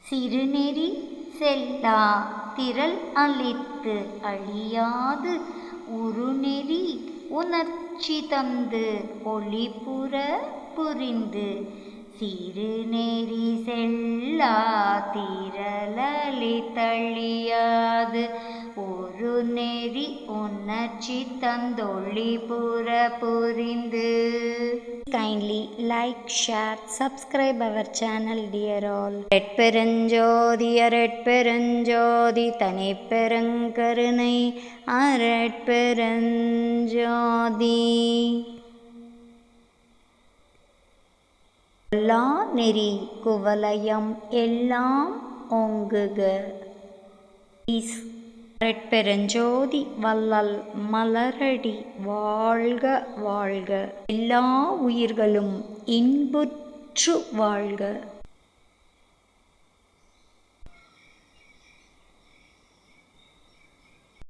சிறுநெறி செல்லா திரள் அளித்து அழியாது உறுநெறி உணர்ச்சி தந்து ஒளிபுற புரிந்து சிறுநெறி செல்லா திரளளித்தழியாது ஒரு நெறி உணர்ச்சி தந்தொளிபுற புரிந்து. Kindly like, share, subscribe our channel, dear all. அருட்பெருஞ்சோதி அருட்பெருஞ்சோதி தனிப்பெருங்கருணை அருட்பெருஞ்சோதி. கொல்லா நெறி குவலயம் எல்லாம் ஓங்குக. அருட்பெருஞ்சோதி வள்ளல் மலரடி வாழ்க வாழ்க. எல்லா உயிர்களும் இன்புற்று வாழ்க.